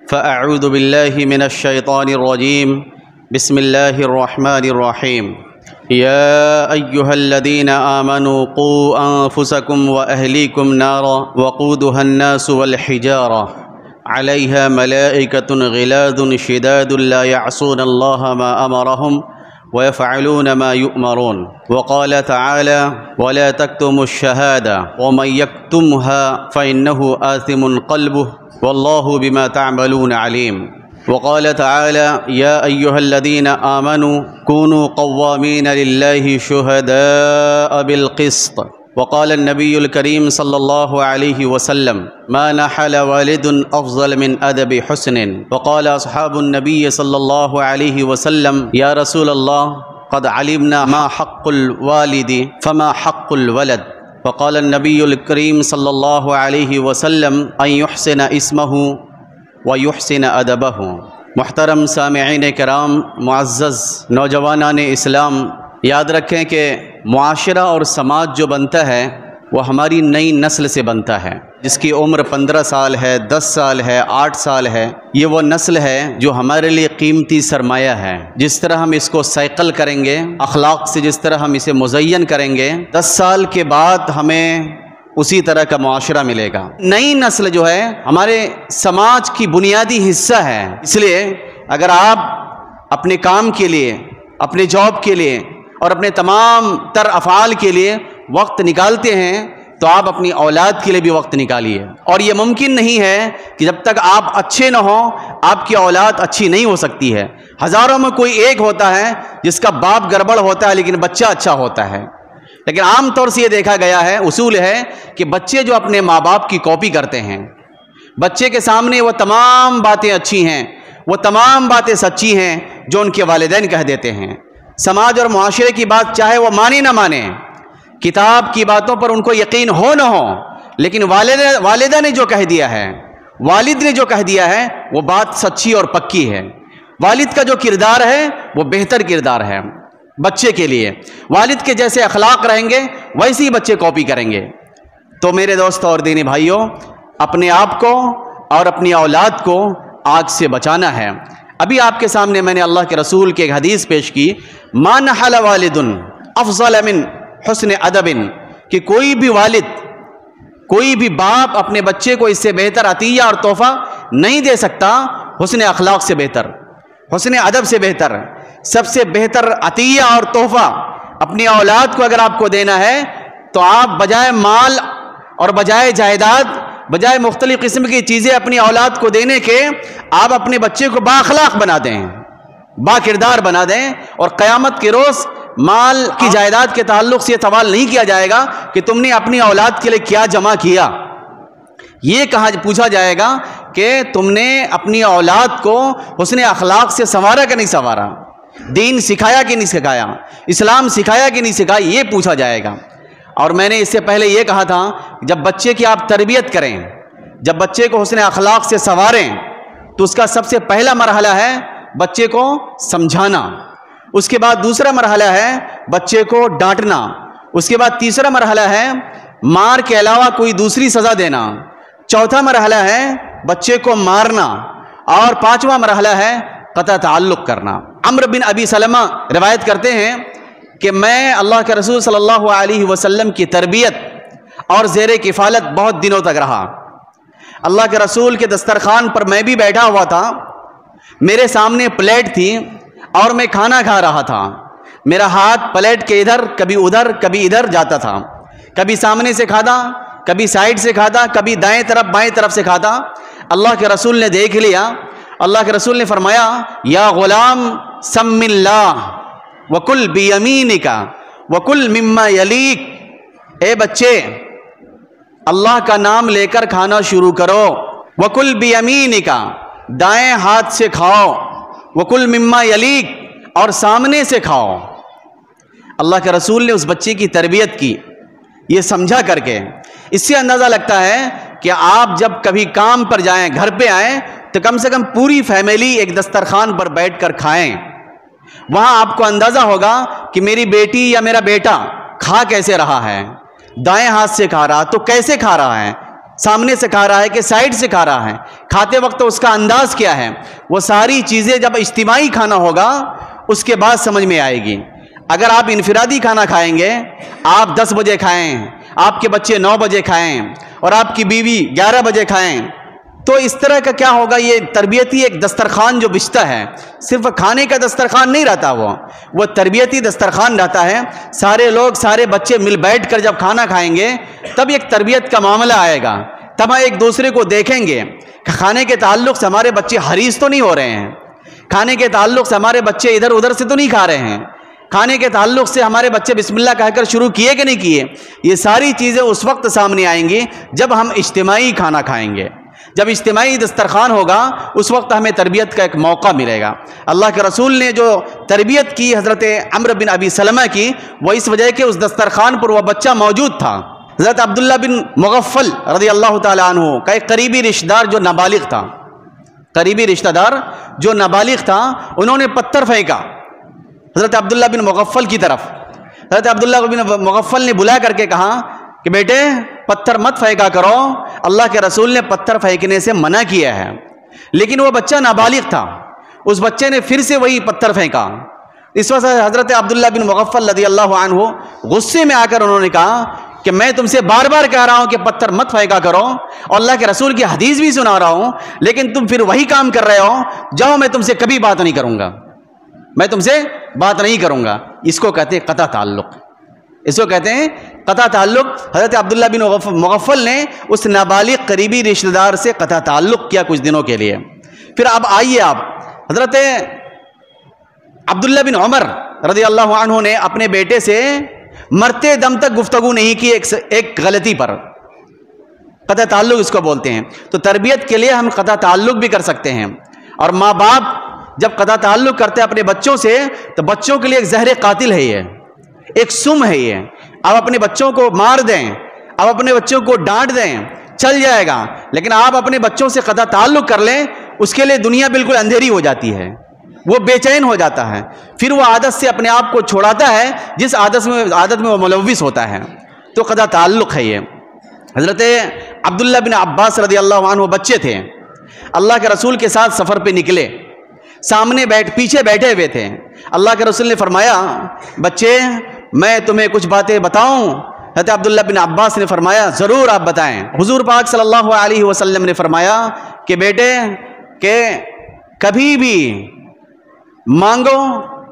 فأعوذ بالله من الشيطان الرجيم بسم الله الرحمن الرحيم يا أيها الذين آمنوا قوا أنفسكم وأهليكم نارا وقودها الناس والحجارة عليها ملائكة غلاظ شداد لا يعصون الله ما أمرهم ويفعلون ما يؤمرون وقال تعالى ولا تكتموا الشهادة ومن يكتمها فإنه آثم قلبه والله بما تعملون عليم وقال تعالى يا أيها الذين آمنوا كونوا قوامين لله شهداء بالقسط وقال النبي الكريم صلى الله عليه وسلم ما نحل والد أفضل من أدب حسن وقال أصحاب النبي صلى الله عليه وسلم يا رسول الله قد علمنا ما حق الوالد فما حق الولد وقال النبي الكريم صلى الله عليه وسلم أن يحسن اسمه ويحسن أدبه۔ محترم سامعین کرام، معزز نوجوانان اسلام، یاد رکھیں کہ معاشرہ اور سماج جو بنتا ہے وہ ہماری نئی نسل سے بنتا ہے، جس کی عمر 15 سال ہے، 10 سال ہے، 8 سال ہے۔ یہ وہ نسل ہے جو ہمارے لیے قیمتی سرمایہ ہے۔ جس طرح ہم اس کو سائیکل کریں گے، اخلاق سے جس طرح ہم اسے مزین کریں گے، 10 سال کے بعد ہمیں اسی طرح کا معاشرہ ملے گا۔ نئی نسل جو ہے ہمارے سماج کی بنیادی حصہ ہے، اس لیے اگر آپ اپنے کام کے لیے، اپنے جاب کے لیے اور اپنے تمام تر افعال کے لیے وقت نکالتے ہیں تو آپ اپنی اولاد کے لیے بھی وقت نکالیے۔ اور یہ ممکن نہیں ہے کہ جب تک آپ اچھے نہ ہوں آپ کی اولاد اچھی نہیں ہو سکتی ہے۔ ہزاروں میں کوئی ایک ہوتا ہے جس کا باپ گڑبڑ ہوتا ہے لیکن بچہ اچھا ہوتا ہے، لیکن عام طور سے یہ دیکھا گیا ہے، اصول ہے کہ بچے جو اپنے ماں باپ کی کاپی کرتے ہیں، بچے کے سامنے وہ تمام باتیں اچھی ہیں، وہ تمام باتیں سچی ہیں جو ان کے والدین کہہ دیتے ہیں۔ سماج اور معاشرے کی بات چاہے وہ مانے نہ مانے، کتاب کی باتوں پر ان کو یقین ہو نہ ہو، لیکن والدہ نے جو کہہ دیا ہے، والد نے جو کہہ دیا ہے وہ بات سچی اور پکی ہے۔ والد کا جو کردار ہے وہ بہتر کردار ہے بچے کے لیے۔ والد کے جیسے اخلاق رہیں گے ویسے ہی بچے کاپی کریں گے۔ تو میرے دوستوں اور دینی بھائیوں، اپنے آپ کو اور اپنی اولاد کو آگ سے بچانا ہے۔ ابھی آپ کے سامنے میں نے اللہ کے رسول کی ایک حدیث پیش کی، ما نحل والد افضل من حسن ادب، کہ کوئی بھی والد، کوئی بھی باپ اپنے بچے کو اس سے بہتر عطیہ اور تحفہ نہیں دے سکتا حسن اخلاق سے بہتر، حسن ادب سے بہتر۔ سب سے بہتر عطیہ اور تحفہ اپنی اولاد کو اگر آپ کو دینا ہے تو آپ بجائے مال اور بجائے جائیداد، بجائے مختلف قسم کی چیزیں اپنی اولاد کو دینے کے، آپ اپنے بچے کو با اخلاق بنا دیں، با کردار بنا دیں، اور قیامت کے روز مال کی جائیداد کے تعلق سے یہ سوال نہیں کیا جائے گا کہ تم نے اپنی اولاد کے لیے کیا جمع کیا، یہ پوچھا جائے گا کہ تم نے اپنی اولاد کو حسن اخلاق سے سنوارا کہ نہیں سنوارا، دین سکھایا کہ نہیں سکھایا، اسلام سکھایا کہ نہیں سکھایا، یہ پوچھا جائے گا۔ اور میں نے اس سے پہلے یہ کہا تھا، جب بچے کی آپ تربیت کریں، جب بچے کو حسن اخلاق سے سنواریں تو اس کا سب سے پہلا مرحلہ ہے بچے کو سمجھانا، اس کے بعد دوسرا مرحلہ ہے بچے کو ڈانٹنا، اس کے بعد تیسرا مرحلہ ہے مار کے علاوہ کوئی دوسری سزا دینا، چوتھا مرحلہ ہے بچے کو مارنا، اور پانچواں مرحلہ ہے قطع تعلق کرنا۔ عمرو بن ابی سلمہ روایت کرتے ہیں کہ میں اللہ کے رسول صلی اللہ علیہ وسلم کی تربیت اور زیر کفالت بہت دنوں تک رہا۔ اللہ کے رسول کے دسترخوان پر میں بھی بیٹھا ہوا تھا، میرے سامنے پلیٹ تھی اور میں کھانا کھا رہا تھا، میرا ہاتھ پلیٹ کے ادھر کبھی ادھر کبھی ادھر جاتا تھا، کبھی سامنے سے کھاتا، کبھی سائیڈ سے کھاتا، کبھی دائیں طرف بائیں طرف سے کھاتا۔ اللہ کے رسول نے دیکھ لیا، اللہ کے رسول نے فرمایا یا غلام سم اللہ وکل بیمینک وکل مما یلیک، اے بچے اللہ کا نام لے کر کھانا شروع کرو، وکل بیمینک، دائیں ہاتھ سے کھاؤ، وکل مما یلیک، اور سامنے سے کھاؤ۔ اللہ کے رسول نے اس بچے کی تربیت کی یہ سمجھا کر کے۔ اس سے اندازہ لگتا ہے کہ آپ جب کبھی کام پر جائیں، گھر پہ آئیں، تو کم سے کم پوری فیملی ایک دسترخوان پر بیٹھ کر کھائیں، وہاں آپ کو اندازہ ہوگا کہ میری بیٹی یا میرا بیٹا کھا کیسے رہا ہے، دائیں ہاتھ سے کھا رہا تو کیسے کھا رہا ہے، سامنے سے کھا رہا ہے کہ سائڈ سے کھا رہا ہے، کھاتے وقت اس کا انداز کیا ہے، وہ ساری چیزیں جب اجتماعی کھانا ہوگا اس کے بعد سمجھ میں آئے گی۔ اگر آپ انفرادی کھانا کھائیں گے، آپ 10 بجے کھائیں، آپ کے بچے 9 بجے کھائیں اور آپ کی بیوی 11 بجے کھائیں، تو اس طرح کا کیا ہوگا؟ یہ تربیتی ایک دسترخوان جو بچتا ہے، صرف کھانے کا دسترخوان نہیں رہتا، وہ تربیتی دسترخوان رہتا ہے۔ سارے لوگ، سارے بچے مل بیٹھ کر جب کھانا کھائیں گے تب ایک تربیت کا معاملہ آئے گا، تب ہم ایک دوسرے کو دیکھیں گے کہ کھانے کے تعلق سے ہمارے بچے حریص تو نہیں ہو رہے ہیں، کھانے کے تعلق سے ہمارے بچے ادھر ادھر سے تو نہیں کھا رہے ہیں، کھانے کے تعلق سے ہمارے بچے بسم اللہ کہہ کر شروع کیے کہ نہیں کیے۔ یہ ساری چیزیں اس وقت سامنے آئیں گی جب ہم اجتماعی کھانا کھائیں گے، جب اجتماعی دسترخوان ہوگا اس وقت ہمیں تربیت کا ایک موقع ملے گا۔ اللہ کے رسول نے جو تربیت کی حضرت عمرو بن ابی سلمہ کی، وہ اس وجہ کہ اس دسترخوان پر وہ بچہ موجود تھا۔ حضرت عبداللہ بن مغفل رضی اللہ تعالیٰ عنہ کا ایک قریبی رشتہ دار جو نابالغ تھا، قریبی رشتہ دار جو نابالغ تھا، انہوں نے پتھر پھینکا حضرت عبداللہ بن مغفل کی طرف۔ حضرت عبداللہ بن مغفل نے بلا کر کے کہا کہ بیٹے پتھر مت پھینکا کرو، اللہ کے رسول نے پتھر پھینکنے سے منع کیا ہے۔ لیکن وہ بچہ نابالغ تھا، اس بچے نے پھر سے وہی پتھر پھینکا۔ اس وقت حضرت عبداللہ بن مغفل رضی اللہ عنہ غصے میں آ کر انہوں نے کہا کہ میں تم سے بار بار کہہ رہا ہوں کہ پتھر مت پھینکا کرو، اور اللہ کے رسول کی حدیث بھی سنا رہا ہوں، لیکن تم پھر وہی کام کر رہے ہو، جاؤ میں تم سے کبھی بات نہیں کروں گا، میں تم سے بات نہیں کروں گا۔ اس کو کہتے ہیں قطع تعلق، اس کو کہتے ہیں قطع تعلق۔ حضرت عبداللہ بن مغفل نے اس نابالغ قریبی رشتہ دار سے قطع تعلق کیا کچھ دنوں کے لیے۔ پھر اب آئیے، آپ حضرت عبداللہ بن عمر رضی اللہ عنہ نے اپنے بیٹے سے مرتے دم تک گفتگو نہیں کی ایک غلطی پر، قطع تعلق اس کو بولتے ہیں۔ تو تربیت کے لیے ہم قطع تعلق بھی کر سکتے ہیں، اور ماں باپ جب قطع تعلق کرتے ہیں اپنے بچوں سے تو بچوں کے لیے ایک زہر قاتل ہے، یہ ایک سم ہے۔ یہ آپ اپنے بچوں کو مار دیں، آپ اپنے بچوں کو ڈانٹ دیں، چل جائے گا، لیکن آپ اپنے بچوں سے قطع تعلق کر لیں، اس کے لیے دنیا بالکل اندھیری ہو جاتی ہے، وہ بے چین ہو جاتا ہے، پھر وہ عادت سے اپنے آپ کو چھوڑاتا ہے جس عادت میں وہ ملوث ہوتا ہے۔ تو قطع تعلق ہے یہ۔ حضرت عبداللہ بن عباس رضی اللہ عنہ بچے تھے، اللہ کے رسول کے ساتھ سفر پہ نکلے، سامنے پیچھے بیٹھے ہوئے تھے۔ اللہ کے رسول نے فرمایا بچے میں تمہیں کچھ باتیں بتاؤں؟ حضرت عبداللہ بن عباس نے فرمایا ضرور آپ بتائیں۔ حضور پاک صلی اللہ علیہ وسلم نے فرمایا کہ بیٹے کہ کبھی بھی مانگو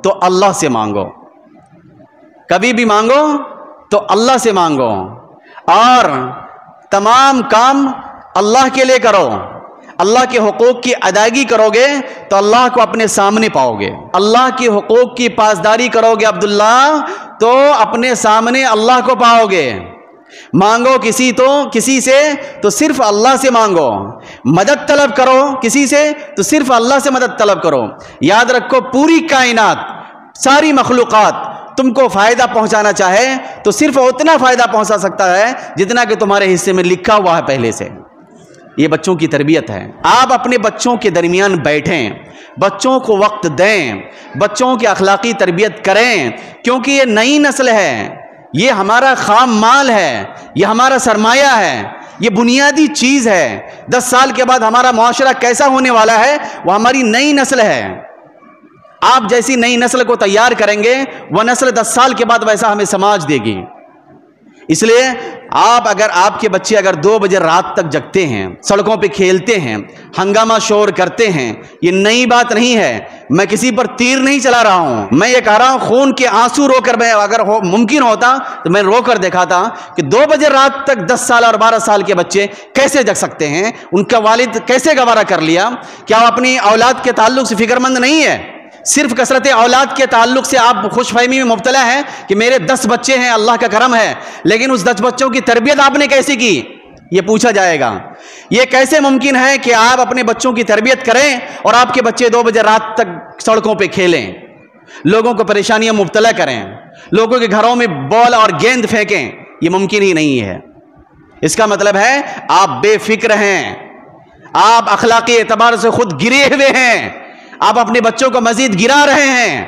تو اللہ سے مانگو، کبھی بھی مانگو تو اللہ سے مانگو، اور تمام کام اللہ کے لیے کرو۔ اللہ کے حقوق کی ادائیگی کرو گے تو اللہ کو اپنے سامنے پاؤ گے، اللہ کے حقوق کی پاسداری کرو گے عبداللہ تو اپنے سامنے اللہ کو پاؤ گے۔ مانگو کسی سے تو صرف اللہ سے مانگو، مدد طلب کرو کسی سے تو صرف اللہ سے مدد طلب کرو۔ یاد رکھو پوری کائنات، ساری مخلوقات تم کو فائدہ پہنچانا چاہے تو صرف اتنا فائدہ پہنچا سکتا ہے جتنا کہ تمہارے حصے میں لکھا ہوا ہے پہلے سے۔ یہ بچوں کی تربیت ہے۔ آپ اپنے بچوں کے درمیان بیٹھیں، بچوں کو وقت دیں، بچوں کی اخلاقی تربیت کریں، کیونکہ یہ نئی نسل ہے، یہ ہمارا خام مال ہے، یہ ہمارا سرمایہ ہے، یہ بنیادی چیز ہے۔ 10 سال کے بعد ہمارا معاشرہ کیسا ہونے والا ہے وہ ہماری نئی نسل ہے۔ آپ جیسی نئی نسل کو تیار کریں گے وہ نسل 10 سال کے بعد ویسا ہمیں سماج دے گی۔ اس لیے آپ کے بچے اگر 2 بجے رات تک جگتے ہیں، سڑکوں پہ کھیلتے ہیں، ہنگامہ شور کرتے ہیں، یہ نئی بات نہیں ہے۔ میں کسی پر تیر نہیں چلا رہا ہوں، میں یہ کہہ رہا ہوں خون کے آنسو رو کر، میں اگر ممکن ہوتا تو میں رو کر دکھاتا کہ 2 بجے رات تک 10 سال اور 12 سال کے بچے کیسے جگ سکتے ہیں، ان کا والد کیسے گوارا کر لیا۔ کیا وہ اپنی اولاد کے تعلق سے فکر مند نہیں ہے؟ صرف کثرت اولاد کے تعلق سے آپ خوش فہمی میں مبتلا ہیں کہ میرے 10 بچے ہیں، اللہ کا کرم ہے، لیکن اس 10 بچوں کی تربیت آپ نے کیسی کی یہ پوچھا جائے گا۔ یہ کیسے ممکن ہے کہ آپ اپنے بچوں کی تربیت کریں اور آپ کے بچے 2 بجے رات تک سڑکوں پہ کھیلیں، لوگوں کو پریشانیاں مبتلا کریں، لوگوں کے گھروں میں بال اور گیند پھینکیں؟ یہ ممکن ہی نہیں ہے۔ اس کا مطلب ہے آپ بے فکر ہیں، آپ اخلاقی اعتبار سے خود گرے ہوئے ہیں، آپ اپنے بچوں کو مزید گرا رہے ہیں۔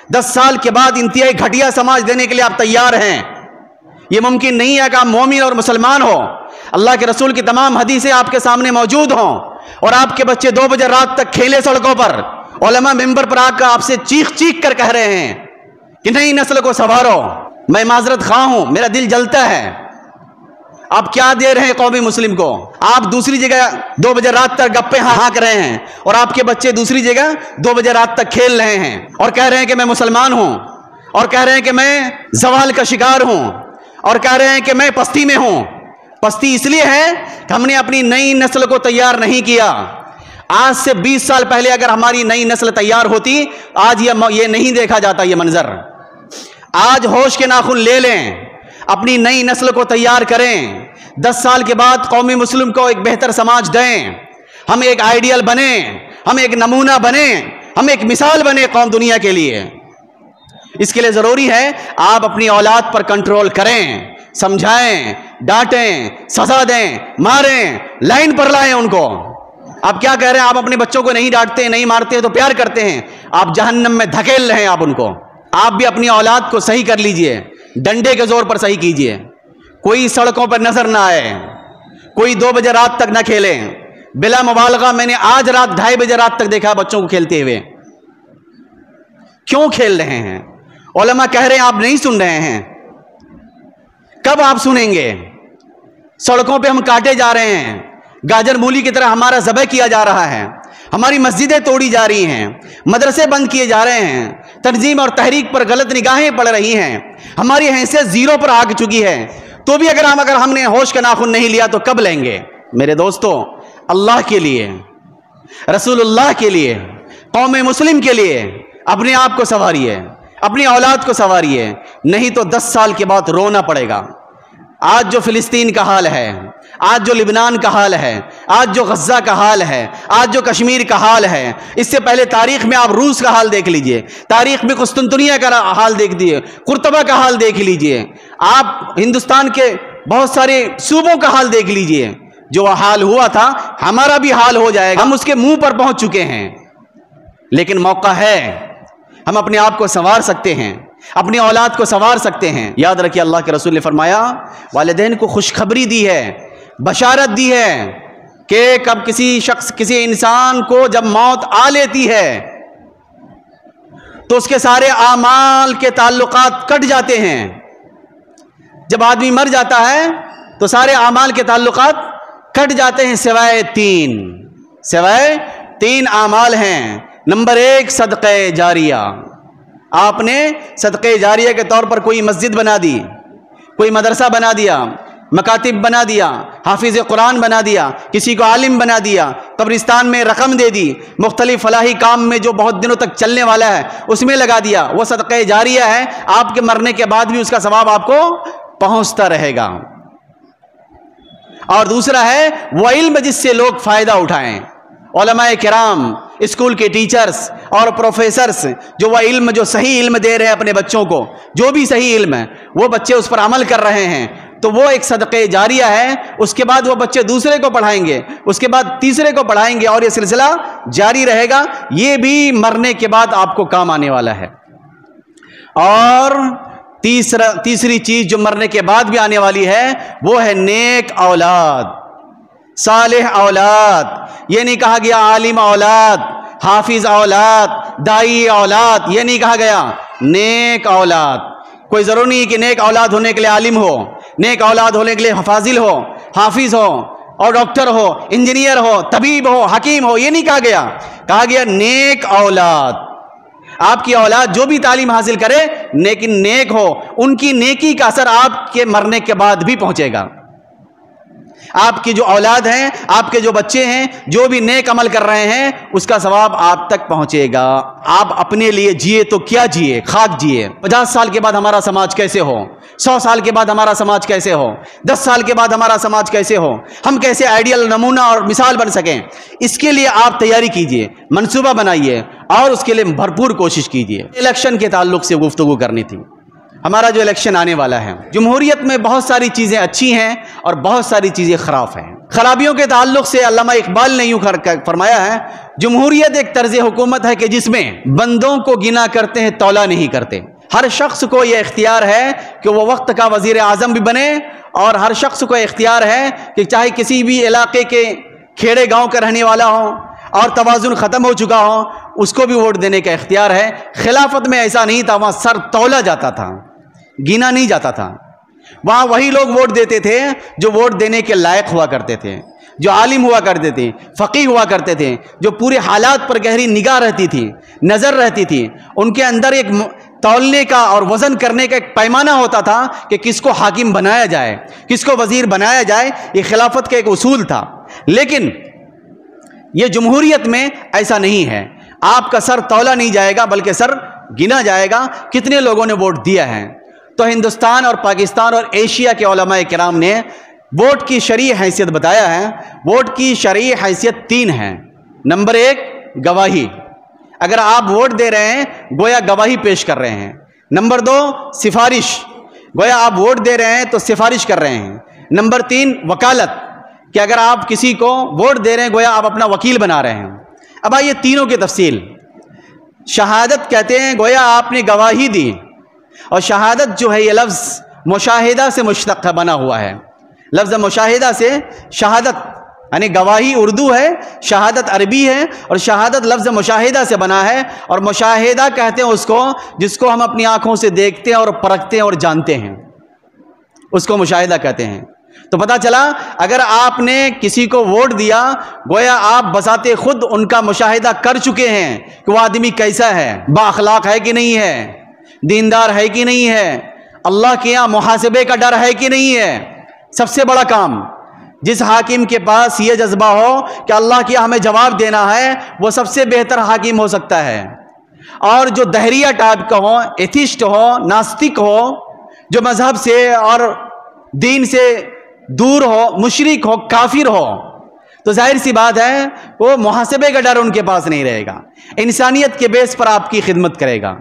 10 سال کے بعد انتہائی گھٹیا سماج دینے کے لیے آپ تیار ہیں۔ یہ ممکن نہیں ہے کہ آپ مومن اور مسلمان ہو، اللہ کے رسول کی تمام حدیثیں آپ کے سامنے موجود ہوں اور آپ کے بچے 2 بجے رات تک کھیلے سڑکوں پر، علماء ممبر پر آ کر آپ سے چیخ چیخ کر کہہ رہے ہیں کہ نئی نسل کو سنوارو، میں معذرت خواہ ہوں، میرا دل جلتا ہے۔ آپ کیا دے رہے ہیں قومی مسلم کو؟ آپ دوسری جگہ 2 بجے رات تک گپے ہانک رہے ہیں اور آپ کے بچے دوسری جگہ 2 بجے رات تک کھیل رہے ہیں اور کہہ رہے ہیں کہ میں مسلمان ہوں، اور کہہ رہے ہیں کہ میں زوال کا شکار ہوں، اور کہہ رہے ہیں کہ میں پستی میں ہوں۔ پستی اس لیے ہے کہ ہم نے اپنی نئی نسل کو تیار نہیں کیا۔ آج سے 20 سال پہلے اگر ہماری نئی نسل تیار ہوتی، آج یہ نہیں دیکھا جاتا یہ منظر۔ آج ہوش کے ناخن لے لیں، اپنی نئی نسل کو تیار کریں۔ 10 سال کے بعد قومی مسلم کو ایک بہتر سماج دیں، ہم ایک آئیڈیل بنیں، ہم ایک نمونہ بنیں، ہم ایک مثال بنیں قوم دنیا کے لیے۔ اس کے لیے ضروری ہے آپ اپنی اولاد پر کنٹرول کریں، سمجھائیں، ڈانٹیں، سزا دیں، ماریں، لائن پر لائیں ان کو۔ آپ کیا کہہ رہے ہیں؟ آپ اپنے بچوں کو نہیں ڈانٹتے، نہیں مارتے تو پیار کرتے ہیں، آپ جہنم میں دھکیل رہے ہیں آپ ان کو۔ آپ بھی اپنی اولاد کو صحیح کر لیجئے، ڈنڈے کے زور پر صحیح کیجئے، کوئی سڑکوں پر نظر نہ آئے، کوئی 2 بجے رات تک نہ کھیلیں۔ بلا مبالغہ میں نے آج رات 2:30 بجے رات تک دیکھا بچوں کو کھیلتے ہوئے۔ کیوں کھیل رہے ہیں؟ علماء کہہ رہے ہیں آپ نہیں سن رہے ہیں، کب آپ سنیں گے؟ سڑکوں پہ ہم کاٹے جا رہے ہیں، گاجر مولی کی طرح ہمارا ذبح کیا جا رہا ہے، ہماری مسجدیں توڑی جا رہی ہیں، مدرسے بند کیے جا رہے ہیں، تنظیم اور تحریک پر غلط نگاہیں پڑ رہی ہیں، ہماری حیثیت 0 پر آ چکی ہے، تو بھی اگر ہم نے ہوش کا ناخن نہیں لیا تو کب لیں گے؟ میرے دوستو، اللہ کے لیے، رسول اللہ کے لیے، قوم مسلم کے لیے اپنے آپ کو سنواریے، اپنی اولاد کو سنواریے، نہیں تو 10 سال کے بعد رونا پڑے گا۔ آج جو فلسطین کا حال ہے، آج جو لبنان کا حال ہے، آج جو غزہ کا حال ہے، آج جو کشمیر کا حال ہے، اس سے پہلے تاریخ میں آپ روس کا حال دیکھ لیجئے، تاریخ میں قسطنطنیہ کا حال دیکھ لیجئے، قرطبہ کا حال دیکھ لیجئے، آپ ہندوستان کے بہت سارے صوبوں کا حال دیکھ لیجئے۔ جو حال ہوا تھا ہمارا بھی حال ہو جائے گا، ہم اس کے منہ پر پہنچ چکے ہیں، لیکن موقع ہے، ہم اپنے آپ کو سنوار سکتے ہیں، اپنی اولاد کو سنوار سکتے ہیں۔ یاد رکھیے اللہ کے رسول نے فرمایا، والدین کو خوشخبری دی ہے، بشارت دی ہے کہ کب کسی انسان کو جب موت آ لیتی ہے تو اس کے سارے اعمال کے تعلقات کٹ جاتے ہیں۔ جب آدمی مر جاتا ہے تو سارے اعمال کے تعلقات کٹ جاتے ہیں سوائے 3 اعمال ہیں۔ نمبر 1 صدقہ جاریہ۔ آپ نے صدقہ جاریہ کے طور پر کوئی مسجد بنا دی، کوئی مدرسہ بنا دیا، مکاتب بنا دیا، حافظ قرآن بنا دیا، کسی کو عالم بنا دیا، قبرستان میں رقم دے دی، مختلف فلاحی کام میں جو بہت دنوں تک چلنے والا ہے اس میں لگا دیا، وہ صدقہ جاریہ ہے، آپ کے مرنے کے بعد بھی اس کا ثواب آپ کو پہنچتا رہے گا۔ اور دوسرا ہے وہ علم جس سے لوگ فائدہ اٹھائیں، علماء کرام، اسکول کے ٹیچرز اور پروفیسرز جو وہ علم، جو صحیح علم دے رہے ہیں اپنے بچوں کو، جو بھی صحیح علم ہے وہ بچے اس پر عمل کر رہے ہیں، تو وہ ایک صدقہ جاریہ ہے۔ اس کے بعد وہ بچے دوسرے کو پڑھائیں گے، اس کے بعد تیسرے کو پڑھائیں گے، اور یہ سلسلہ جاری رہے گا، یہ بھی مرنے کے بعد آپ کو کام آنے والا ہے۔ اور تیسری چیز جو مرنے کے بعد بھی آنے والی ہے وہ ہے نیک اولاد، صالح اولاد۔ یہ نہیں کہا گیا عالم اولاد، حافظ اولاد، دائی اولاد، یہ نہیں کہا گیا، نیک اولاد۔ کوئی ضروری نہیں کہ نیک اولاد ہونے کے لیے عالم ہو، نیک اولاد ہونے کے لیے فاضل ہو، حافظ ہو اور ڈاکٹر ہو، انجینئر ہو، طبیب ہو، حکیم ہو، یہ نہیں کہا گیا، کہا گیا نیک اولاد۔ آپ کی اولاد جو بھی تعلیم حاصل کرے لیکن نیک ہو، ان کی نیکی کا اثر آپ کے مرنے کے بعد بھی پہنچے گا۔ آپ کی جو اولاد ہیں، آپ کے جو بچے ہیں، جو بھی نیک عمل کر رہے ہیں اس کا ثواب آپ تک پہنچے گا۔ آپ اپنے لیے جیے تو کیا جیے، خاک جیے۔ 50 سال کے بعد ہمارا سماج کیسے ہو، 100 سال کے بعد ہمارا سماج کیسے ہو، 10 سال کے بعد ہمارا سماج کیسے ہو، ہم کیسے آئیڈیل، نمونہ اور مثال بن سکیں، اس کے لیے آپ تیاری کیجئے، منصوبہ بنائیے اور اس کے لیے بھرپور کوشش کیجئے۔ الیکشن کے تعلق سے گفتگو کرنی تھی۔ ہمارا جو الیکشن آنے والا ہے، جمہوریت میں بہت ساری چیزیں اچھی ہیں اور بہت ساری چیزیں خراب ہیں۔ خرابیوں کے تعلق سے علامہ اقبال نے یوں فرمایا ہے، جمہوریت ایک طرز حکومت ہے کہ جس میں بندوں کو گنا کرتے ہیں، تولا نہیں کرتے۔ ہر شخص کو یہ اختیار ہے کہ وہ وقت کا وزیر اعظم بھی بنے، اور ہر شخص کو اختیار ہے کہ چاہے کسی بھی علاقے کے کھیڑے گاؤں کا رہنے والا ہو اور توازن ختم ہو چکا ہو، اس کو بھی ووٹ دینے کا اختیار ہے۔ خلافت میں ایسا نہیں تھا، وہاں سر تولا جاتا تھا، گینا نہیں جاتا تھا۔ وہاں وہی لوگ ووٹ دیتے تھے جو ووٹ دینے کے لائق ہوا کرتے تھے، جو عالم ہوا کرتے تھے، فقیہ ہوا کرتے تھے، جو پورے حالات پر گہری نگاہ رہتی تھی، نظر رہتی تھی، ان کے اندر ایک تولنے کا اور وزن کرنے کا ایک پیمانہ ہوتا تھا کہ کس کو حاکم بنایا جائے، کس کو وزیر بنایا جائے۔ یہ خلافت کا ایک اصول تھا۔ لیکن یہ جمہوریت میں ایسا نہیں ہے، آپ کا سر تولا نہیں جائے گا بلکہ سر گنا جائے گا کتنے لوگوں نے ووٹ دیا ہے۔ تو ہندوستان اور پاکستان اور ایشیا کے علماء کرام نے ووٹ کی شرعی حیثیت بتایا ہے۔ ووٹ کی شرعی حیثیت 3 ہے۔ نمبر 1 گواہی، اگر آپ ووٹ دے رہے ہیں گویا گواہی پیش کر رہے ہیں۔ نمبر 2 سفارش، گویا آپ ووٹ دے رہے ہیں تو سفارش کر رہے ہیں۔ نمبر 3 وکالت، کہ اگر آپ کسی کو ووٹ دے رہے ہیں گویا آپ اپنا وکیل بنا رہے ہیں۔ اب آئیے تینوں کی تفصیل۔ شہادت کہتے ہیں گویا آپ نے گواہی دی، اور شہادت جو ہے یہ لفظ مشاہدہ سے مشتق بنا ہوا ہے۔ لفظ مشاہدہ سے شہادت یعنی گواہی اردو ہے، شہادت عربی ہے، اور شہادت لفظ مشاہدہ سے بنا ہے، اور مشاہدہ کہتے ہیں اس کو جس کو ہم اپنی آنکھوں سے دیکھتے ہیں اور پرکھتے ہیں اور جانتے ہیں، اس کو مشاہدہ کہتے ہیں۔ تو پتہ چلا اگر آپ نے کسی کو ووٹ دیا گویا آپ بذات خود ان کا مشاہدہ کر چکے ہیں کہ وہ آدمی کیسا ہے، با اخلاق ہے کہ نہیں ہے، دیندار ہے کہ نہیں ہے، اللہ کے یہاں محاسبے کا ڈر ہے کہ نہیں ہے۔ سب سے بڑا کام جس حاکم کے پاس یہ جذبہ ہو کہ اللہ کے یہاں ہمیں جواب دینا ہے، وہ سب سے بہتر حاکم ہو سکتا ہے۔ اور جو دہریہ ٹائپ کا ہو، ایتھسٹ ہو، ناستک ہو، جو مذہب سے اور دین سے دور ہو، مشرک ہو، کافر ہو، تو ظاہر سی بات ہے وہ محاسبے کا ڈر ان کے پاس نہیں رہے گا، انسانیت کے بیس پر آپ کی خدمت کرے گا،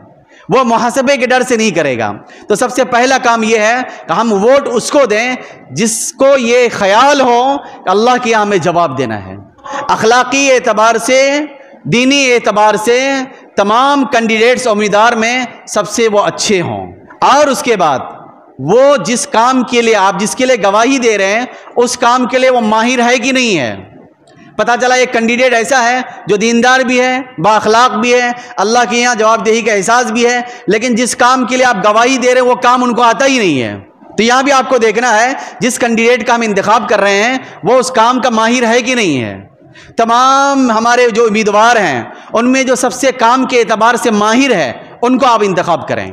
وہ محاسبے کے ڈر سے نہیں کرے گا۔ تو سب سے پہلا کام یہ ہے کہ ہم ووٹ اس کو دیں جس کو یہ خیال ہو کہ اللہ کے یہاں ہمیں جواب دینا ہے۔ اخلاقی اعتبار سے، دینی اعتبار سے تمام کینڈیڈیٹس امیدوار میں سب سے وہ اچھے ہوں، اور اس کے بعد وہ جس کام کے لیے آپ جس کے لیے گواہی دے رہے ہیں اس کام کے لیے وہ ماہر ہے کہ نہیں ہے۔ پتہ چلا ایک کینڈیڈیٹ ایسا ہے جو دیندار بھی ہے، با اخلاق بھی ہے، اللہ کے یہاں جواب دہی کا احساس بھی ہے، لیکن جس کام کے لیے آپ گواہی دے رہے ہیں وہ کام ان کو آتا ہی نہیں ہے۔ تو یہاں بھی آپ کو دیکھنا ہے جس کینڈیڈیٹ کا ہم انتخاب کر رہے ہیں وہ اس کام کا ماہر ہے کہ نہیں ہے۔ تمام ہمارے جو امیدوار ہیں ان میں جو سب سے کام کے اعتبار سے ماہر ہے ان کو آپ انتخاب کریں۔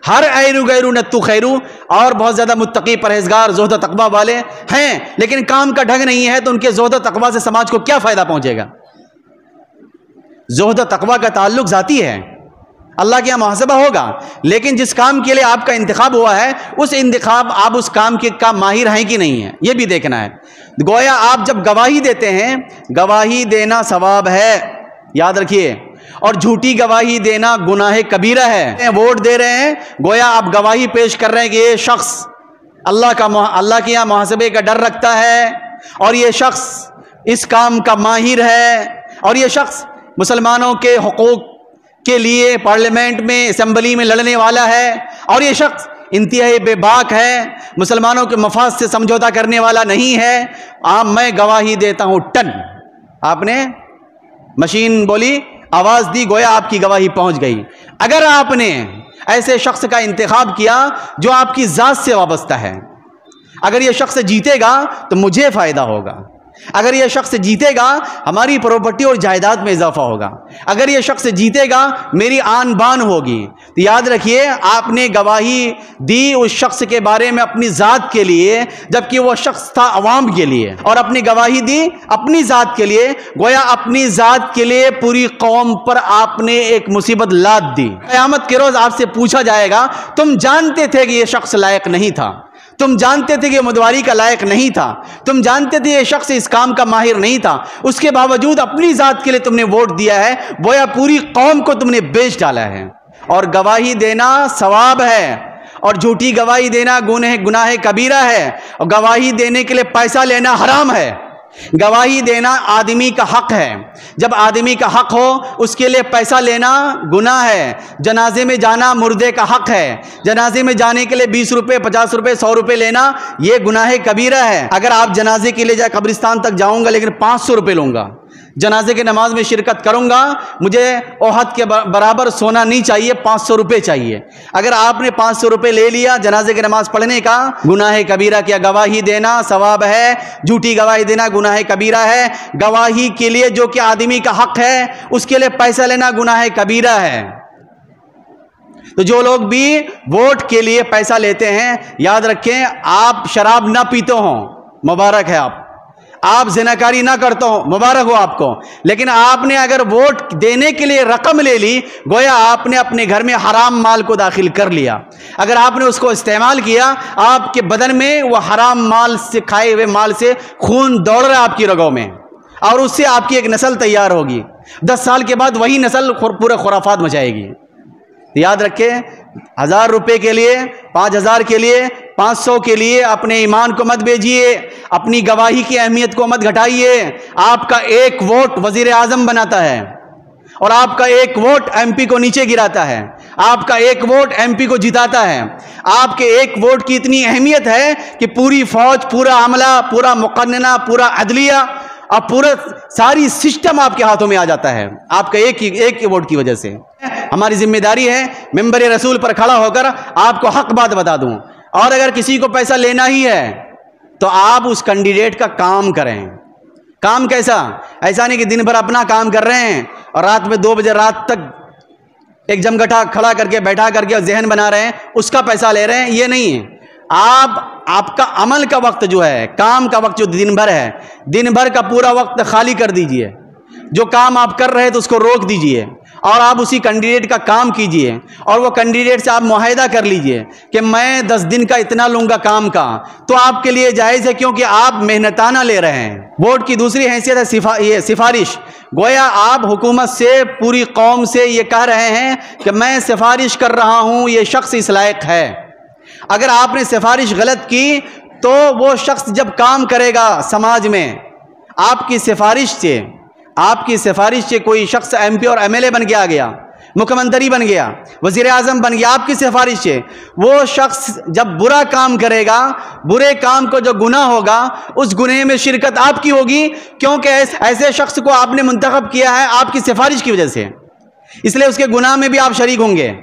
ہر ایرو غیرو نتو خیرو، اور بہت زیادہ متقی پرہیزگار زہد و تقوی والے ہیں، لیکن کام کا ڈھنگ نہیں ہے تو ان کے زہد و تقوی سے سماج کو کیا فائدہ پہنچے گا؟ زہد و تقوی کا تعلق ذاتی ہے، اللہ کے یہاں محاسبہ ہوگا، لیکن جس کام کے لیے آپ کا انتخاب ہوا ہے اس انتخاب آپ اس کام کے کا ماہر ہیں کہ نہیں ہے، یہ بھی دیکھنا ہے۔ گویا آپ جب گواہی دیتے ہیں، گواہی دینا ثواب ہے، یاد رکھیے، اور جھوٹی گواہی دینا گناہ کبیرہ ہے۔ ووٹ دے رہے ہیں گویا آپ گواہی پیش کر رہے ہیں کہ یہ شخص اللہ کے یہاں محاسبے کا ڈر رکھتا ہے، اور یہ شخص اس کام کا ماہر ہے، اور یہ شخص مسلمانوں کے حقوق کے لیے پارلیمنٹ میں، اسمبلی میں لڑنے والا ہے، اور یہ شخص انتہائی بے باک ہے، مسلمانوں کے مفاد سے سمجھوتا کرنے والا نہیں ہے۔ میں گواہی دیتا ہوں، ٹن، آپ نے مشین بولی، آواز دی، گویا آپ کی گواہی پہنچ گئی۔ اگر آپ نے ایسے شخص کا انتخاب کیا جو آپ کی ذات سے وابستہ ہے، اگر یہ شخص جیتے گا تو مجھے فائدہ ہوگا، اگر یہ شخص جیتے گا ہماری پراپرٹی اور جائیداد میں اضافہ ہوگا، اگر یہ شخص جیتے گا میری آن بان ہوگی، تو یاد رکھیے آپ نے گواہی دی اس شخص کے بارے میں اپنی ذات کے لیے، جبکہ وہ شخص تھا عوام کے لیے، اور اپنی گواہی دی اپنی ذات کے لیے، گویا اپنی ذات کے لیے پوری قوم پر آپ نے ایک مصیبت لاد دی۔ قیامت کے روز آپ سے پوچھا جائے گا تم جانتے تھے کہ یہ شخص لائق نہیں تھا، تم جانتے تھے کہ یہ امیدواری کا لائق نہیں تھا، تم جانتے تھے یہ شخص اس کام کا ماہر نہیں تھا، اس کے باوجود اپنی ذات کے لیے تم نے ووٹ دیا ہے، گویا پوری قوم کو تم نے بیچ ڈالا ہے۔ اور گواہی دینا ثواب ہے، اور جھوٹی گواہی دینا گناہ کبیرہ ہے، اور گواہی دینے کے لیے پیسہ لینا حرام ہے۔ گواہی دینا آدمی کا حق ہے. جب آدمی کا حق ہو اس کے لیے پیسہ لینا گناہ ہے. جنازے میں جانا مردے کا حق ہے. جنازے میں جانے کے لیے 20 روپے 50 روپے 100 روپے لینا یہ گناہ کبیرہ ہے. اگر آپ جنازے کے لیے جائے قبرستان تک جاؤں گا لیکن 500 روپے لوں گا, جنازے کی نماز میں شرکت کروں گا, مجھے احد کے برابر سونا نہیں چاہیے, 500 روپے چاہیے. اگر آپ نے 500 روپے لے لیا جنازے کی نماز پڑھنے کا, گناہ کبیرہ کیا. گواہی دینا ثواب ہے, جھوٹی گواہی دینا گناہ کبیرہ ہے. گواہی کے لیے جو کہ آدمی کا حق ہے اس کے لیے پیسہ لینا گناہ کبیرہ ہے. تو جو لوگ بھی ووٹ کے لیے پیسہ لیتے ہیں, یاد رکھیں آپ شراب نہ پیتے ہوں, مبارک ہے. آپ زناکاری نہ کرتے ہو, مبارک ہو آپ کو. لیکن آپ نے اگر ووٹ دینے کے لیے رقم لے لی, گویا آپ نے اپنے گھر میں حرام مال کو داخل کر لیا. اگر آپ نے اس کو استعمال کیا, آپ کے بدن میں وہ حرام مال سے کھائے ہوئے مال سے خون دوڑ رہا ہے آپ کی رگوں میں, اور اس سے آپ کی ایک نسل تیار ہوگی. 10 سال کے بعد وہی نسل پورے خرافات مچائے گی. یاد رکھیں 1000 روپے کے لیے, 5000 کے لیے, 500 کے لیے اپنے ایمان کو مت بیچیے, اپنی گواہی کی اہمیت کو مت گھٹائیے. آپ کا ایک ووٹ وزیر اعظم بناتا ہے, اور آپ کا ایک ووٹ ایم پی کو نیچے گراتا ہے, آپ کا ایک ووٹ ایم پی کو جتاتا ہے. آپ کے ایک ووٹ کی اتنی اہمیت ہے کہ پوری فوج, پورا عملہ, پورا مقننہ, پورا عدلیہ اور پورا ساری سسٹم آپ کے ہاتھوں میں آ جاتا ہے آپ کا ایک ووٹ کی وجہ سے. ہماری ذمہ داری ہے ممبر رسول پر کھڑا ہو کر آپ کو حق بات بتا دوں. اور اگر کسی کو پیسہ لینا ہی ہے تو آپ اس کینڈیڈیٹ کا کام کریں. کام کیسا؟ ایسا نہیں کہ دن بھر اپنا کام کر رہے ہیں اور رات میں 2 بجے رات تک ایک جمگٹھا کھڑا کر کے بیٹھا کر کے ذہن بنا رہے ہیں, اس کا پیسہ لے رہے ہیں. یہ نہیں ہے. آپ کا عمل کا وقت جو ہے, کام کا وقت جو دن بھر ہے, دن بھر کا پورا وقت خالی کر دیجئے. جو کام آپ کر رہے تو اس کو روک دیجئے اور آپ اسی کینڈیڈیٹ کا کام کیجئے, اور وہ کینڈیڈیٹ سے آپ معاہدہ کر لیجئے کہ میں 10 دن کا اتنا لوں گا کام کا, تو آپ کے لیے جائز ہے کیونکہ آپ محنتانہ لے رہے ہیں. ووٹ کی دوسری حیثیت ہے یہ سفارش. گویا آپ حکومت سے, پوری قوم سے یہ کہہ رہے ہیں کہ میں سفارش کر رہا ہوں, یہ شخص اس لائق ہے. اگر آپ نے سفارش غلط کی تو وہ شخص جب کام کرے گا سماج میں, آپ کی سفارش سے کوئی شخص ایم پی اور ایم ایل اے بن کے آ گیا, مکھمنتری بن گیا, وزیر اعظم بن گیا, آپ کی سفارش سے وہ شخص جب برا کام کرے گا, برے کام کو جو گناہ ہوگا اس گناہ میں شرکت آپ کی ہوگی, کیونکہ ایسے شخص کو آپ نے منتخب کیا ہے آپ کی سفارش کی وجہ سے, اس لیے اس کے گناہ میں بھی آپ شریک ہوں گے.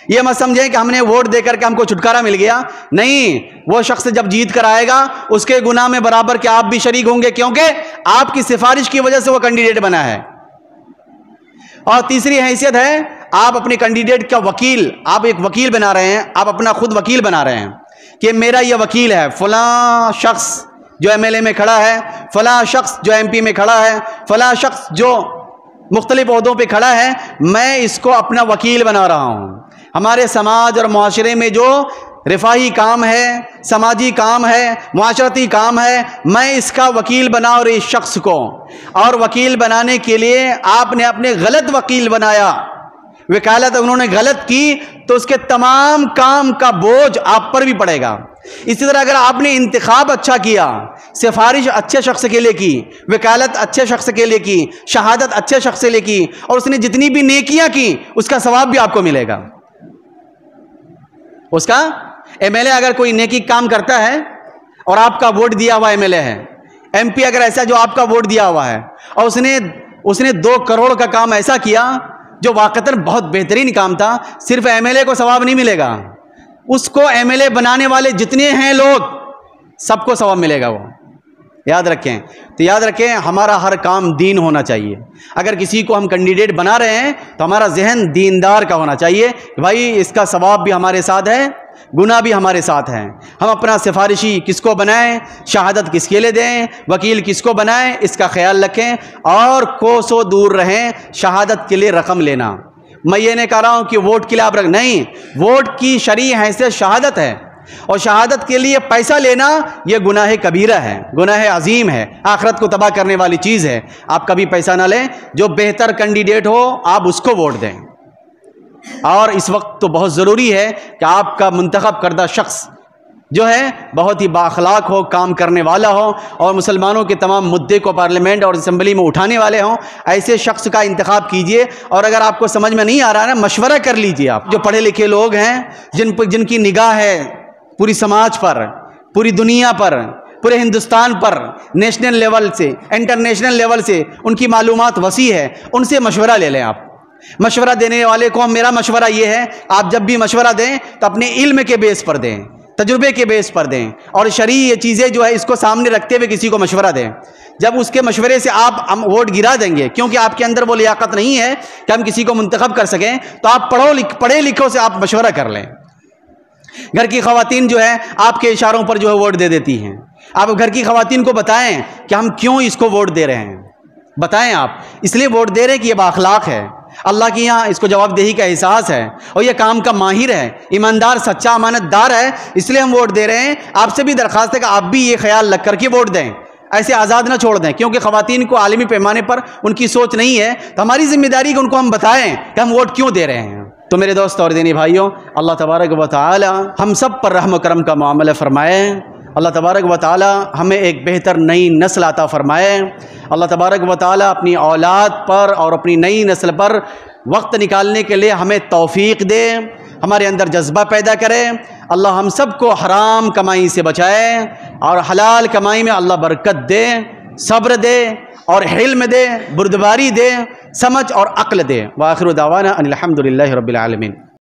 یہ مت سمجھیں کہ ہم نے ووٹ دے کر کے ہم کو چھٹکارا مل گیا. نہیں, وہ شخص جب جیت کر آئے گا اس کے گناہ میں برابر کہ آپ بھی شریک ہوں گے, کیونکہ آپ کی سفارش کی وجہ سے وہ کینڈیڈیٹ بنا ہے. اور تیسری حیثیت ہے آپ اپنے کینڈیڈیٹ کا وکیل, آپ ایک وکیل بنا رہے ہیں, آپ اپنا خود وکیل بنا رہے ہیں کہ میرا یہ وکیل ہے, فلاں شخص جو ایم ایل اے میں کھڑا ہے, فلاں شخص جو ایم پی میں کھڑا ہے, فلاں شخص جو مختلف عہدوں پہ کھڑا ہے, میں اس کو اپنا وکیل بنا رہا ہوں. ہمارے سماج اور معاشرے میں جو رفاہی کام ہے, سماجی کام ہے, معاشرتی کام ہے, میں اس کا وکیل بنا, اور اس شخص کو, اور وکیل بنانے کے لیے آپ نے اپنے غلط وکیل بنایا, وکالت انہوں نے غلط کی, تو اس کے تمام کام کا بوجھ آپ پر بھی پڑے گا. اسی طرح اگر آپ نے انتخاب اچھا کیا, سفارش اچھے شخص کے لیے کی, وکالت اچھے شخص کے لیے کی, شہادت اچھے شخص کے لیے کی, اور اس نے جتنی بھی نیکیاں کی اس کا ثواب بھی آپ کو ملے گا. اس کا ایم ایل اے اگر کوئی نیکی کام کرتا ہے اور آپ کا ووٹ دیا ہوا ایم ایل اے ہے, ایم پی اگر ایسا جو آپ کا ووٹ دیا ہوا ہے اور اس نے 2 کروڑ کا کام ایسا کیا جو واقعتاً بہت بہترین کام تھا, صرف ایم ایل اے کو ثواب نہیں ملے گا, اس کو ایم ایل اے بنانے والے جتنے ہیں لوگ سب کو ثواب ملے گا. وہ یاد رکھیں. تو یاد رکھیں ہمارا ہر کام دین ہونا چاہیے. اگر کسی کو ہم کینڈیڈیٹ بنا رہے ہیں تو ہمارا ذہن دیندار کا ہونا چاہیے کہ بھائی اس کا ثواب بھی ہمارے ساتھ ہے, گناہ بھی ہمارے ساتھ ہیں. ہم اپنا سفارشی کس کو بنائیں, شہادت کس کے لیے دیں, وکیل کس کو بنائیں, اس کا خیال رکھیں, اور کوسوں دور رہیں شہادت کے لیے رقم لینا. میں یہ نہیں کہہ رہا ہوں کہ ووٹ کے لیے آپ نہیں, ووٹ کی شرعی حیثیت شہادت ہے, اور شہادت کے لیے پیسہ لینا یہ گناہ کبیرہ ہے, گناہ عظیم ہے, آخرت کو تباہ کرنے والی چیز ہے. آپ کبھی پیسہ نہ لیں, جو بہتر کینڈیڈیٹ ہو آپ اس کو ووٹ دیں. اور اس وقت تو بہت ضروری ہے کہ آپ کا منتخب کردہ شخص جو ہے بہت ہی بااخلاق ہو، کام کرنے والا ہو اور مسلمانوں کے تمام مدعے کو پارلیمنٹ اور اسمبلی میں اٹھانے والے ہوں، ایسے شخص کا انتخاب کیجئے۔ اور اگر آپ کو سمجھ میں نہیں آ رہا ہے نا، مشورہ کر لیجئے۔ آپ جو پڑھے لکھے لوگ ہیں، جن کی نگاہ ہے پوری سماج پر، پوری دنیا پر، پورے ہندوستان پر، نیشنل لیول سے انٹرنیشنل لیول سے ان کی معلومات وسیع ہے، ان سے مشورہ لے لیں۔ آپ مشورہ دینے والے کو میرا مشورہ یہ ہے، آپ جب بھی مشورہ دیں تو اپنے علم کے بیس پر دیں، تجربے کے بیس پر دیں، اور شرعی یہ چیزیں جو ہے اس کو سامنے رکھتے ہوئے کسی کو مشورہ دیں۔ جب اس کے مشورے سے آپ ووٹ گرا دیں گے، کیونکہ آپ کے اندر وہ لیاقت نہیں ہے کہ ہم کسی کو منتخب کر سکیں، تو آپ پڑھے لکھوں سے آپ مشورہ کر لیں۔ گھر کی خواتین جو ہے آپ کے اشاروں پر جو ہے ووٹ دے دیتی ہیں۔ آپ گھر کی خواتین کو بتائیں کہ ہم کیوں اس کو ووٹ دے رہے ہیں، بتائیں آپ اس لیے ووٹ دے رہے ہیں کہ یہ بااخلاق ہے، اللہ کی یہاں اس کو جواب دہی کا احساس ہے، اور یہ کام کا ماہر ہے، ایماندار، سچا، امانت دار ہے، اس لیے ہم ووٹ دے رہے ہیں۔ آپ سے بھی درخواست ہے کہ آپ بھی یہ خیال رکھ کر کے ووٹ دیں، ایسے آزاد نہ چھوڑ دیں، کیونکہ خواتین کو عالمی پیمانے پر ان کی سوچ نہیں ہے، تو ہماری ذمہ داری کہ ان کو ہم بتائیں کہ ہم ووٹ کیوں دے رہے ہیں۔ تو میرے دوست اور دینی بھائیوں، اللہ تبارک و تعالی ہم سب پر رحم و کرم کا معاملہ فرمائے۔ اللہ تبارک و تعالی ہمیں ایک بہتر نئی نسل عطا فرمائے۔ اللہ تبارک و تعالی اپنی اولاد پر اور اپنی نئی نسل پر وقت نکالنے کے لیے ہمیں توفیق دے، ہمارے اندر جذبہ پیدا کرے۔ اللہ ہم سب کو حرام کمائی سے بچائے اور حلال کمائی میں اللہ برکت دے، صبر دے اور علم دے، بردباری دے، سمجھ اور عقل دے۔ وآخر دعوانا ان الحمد للہ رب العالمین۔